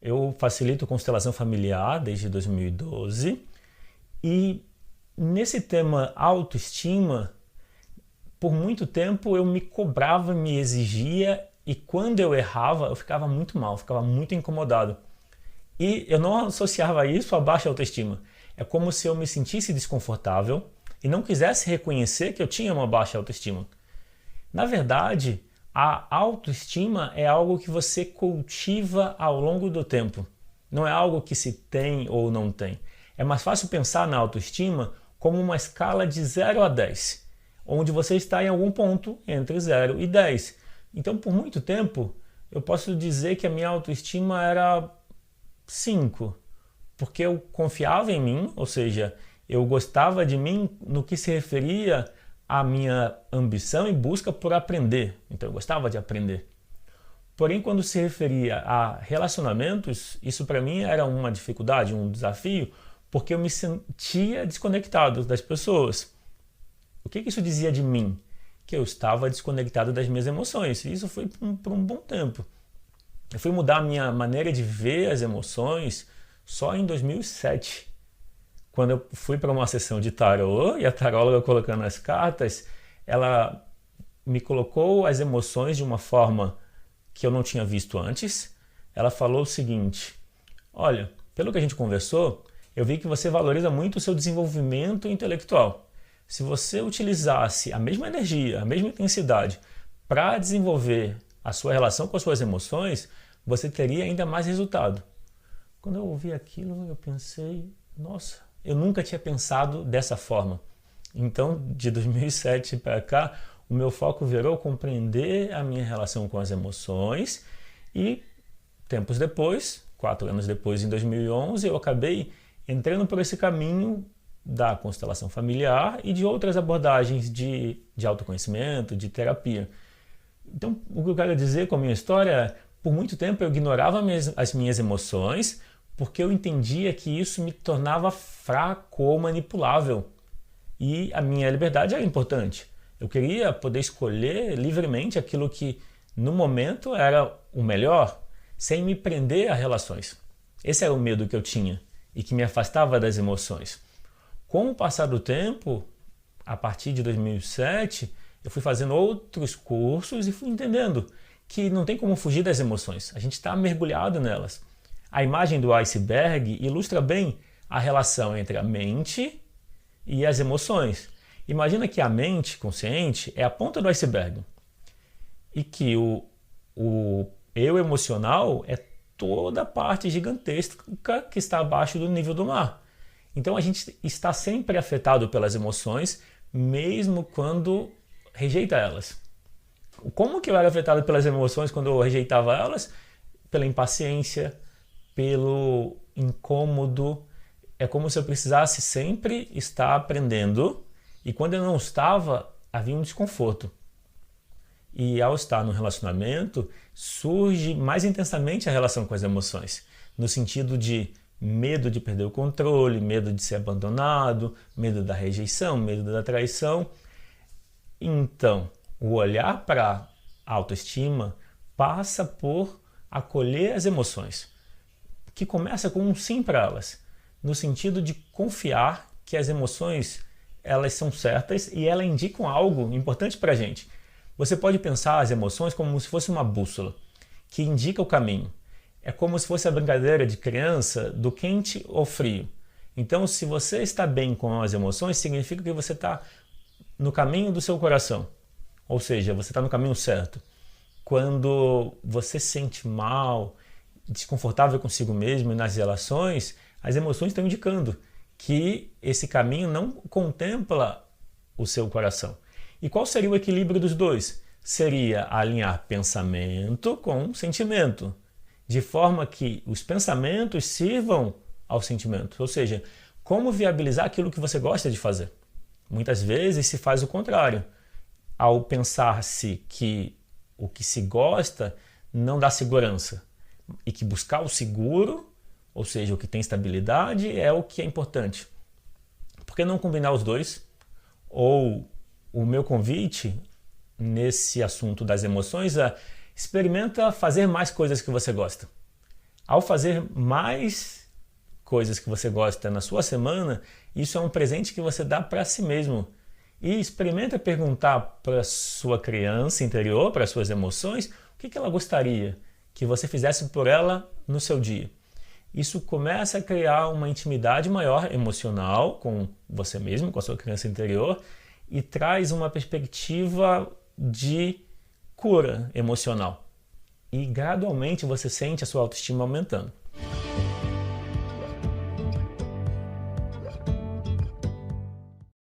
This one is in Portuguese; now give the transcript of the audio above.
Eu facilito constelação familiar desde 2012 e nesse tema autoestima, por muito tempo eu me cobrava, me exigia e quando eu errava eu ficava muito mal, ficava muito incomodado. E eu não associava isso a baixa autoestima. É como se eu me sentisse desconfortável e não quisesse reconhecer que eu tinha uma baixa autoestima. Na verdade, a autoestima é algo que você cultiva ao longo do tempo. Não é algo que se tem ou não tem. É mais fácil pensar na autoestima como uma escala de 0 a 10, onde você está em algum ponto entre 0 e 10. Então, por muito tempo, eu posso dizer que a minha autoestima era 5, porque eu confiava em mim, ou seja, eu gostava de mim no que se referia à minha ambição e busca por aprender. Então eu gostava de aprender. Porém, quando se referia a relacionamentos, isso para mim era uma dificuldade, um desafio, porque eu me sentia desconectado das pessoas. O que isso dizia de mim? Que eu estava desconectado das minhas emoções. E isso foi por um bom tempo. Eu fui mudar a minha maneira de ver as emoções só em 2007. Quando eu fui para uma sessão de tarô e a taróloga colocando as cartas, ela me colocou as emoções de uma forma que eu não tinha visto antes. Ela falou o seguinte: olha, pelo que a gente conversou, eu vi que você valoriza muito o seu desenvolvimento intelectual. Se você utilizasse a mesma energia, a mesma intensidade para desenvolver a sua relação com as suas emoções, você teria ainda mais resultado. Quando eu ouvi aquilo, eu pensei, nossa, eu nunca tinha pensado dessa forma. Então, de 2007 para cá, o meu foco virou compreender a minha relação com as emoções e, tempos depois, 4 anos depois, em 2011, eu acabei entrando por esse caminho da constelação familiar e de outras abordagens de autoconhecimento, de terapia. Então, o que eu quero dizer com a minha história é, por muito tempo eu ignorava as minhas emoções porque eu entendia que isso me tornava fraco ou manipulável. E a minha liberdade era importante. Eu queria poder escolher livremente aquilo que no momento era o melhor, sem me prender a relações. Esse era o medo que eu tinha e que me afastava das emoções. Com o passar do tempo, a partir de 2007, eu fui fazendo outros cursos e fui entendendo que não tem como fugir das emoções. A gente está mergulhado nelas. A imagem do iceberg ilustra bem a relação entre a mente e as emoções. Imagina que a mente consciente é a ponta do iceberg e que o eu emocional é toda a parte gigantesca que está abaixo do nível do mar. Então a gente está sempre afetado pelas emoções, mesmo quando rejeita elas. Como que eu era afetado pelas emoções quando eu rejeitava elas? Pela impaciência, pelo incômodo. É como se eu precisasse sempre estar aprendendo e quando eu não estava, havia um desconforto. E ao estar no relacionamento, surge mais intensamente a relação com as emoções, no sentido de medo de perder o controle, medo de ser abandonado, medo da rejeição, medo da traição. Então, o olhar para a autoestima passa por acolher as emoções, que começa com um sim para elas, no sentido de confiar que as emoções elas são certas e elas indicam algo importante para a gente. Você pode pensar as emoções como se fosse uma bússola, que indica o caminho. É como se fosse a brincadeira de criança do quente ou frio. Então, se você está bem com as emoções, significa que você está no caminho do seu coração. Ou seja, você está no caminho certo. Quando você se sente mal, desconfortável consigo mesmo e nas relações, as emoções estão indicando que esse caminho não contempla o seu coração. E qual seria o equilíbrio dos dois? Seria alinhar pensamento com sentimento, de forma que os pensamentos sirvam ao sentimento. Ou seja, como viabilizar aquilo que você gosta de fazer. Muitas vezes se faz o contrário. Ao pensar-se que o que se gosta não dá segurança e que buscar o seguro, ou seja, o que tem estabilidade, é o que é importante. Por que não combinar os dois? Ou o meu convite nesse assunto das emoções é experimenta fazer mais coisas que você gosta. Ao fazer mais coisas que você gosta na sua semana, isso é um presente que você dá para si mesmo. E experimenta perguntar para sua criança interior, para suas emoções, o que ela gostaria que você fizesse por ela no seu dia. Isso começa a criar uma intimidade maior emocional com você mesmo, com a sua criança interior, e traz uma perspectiva de cura emocional. E gradualmente você sente a sua autoestima aumentando.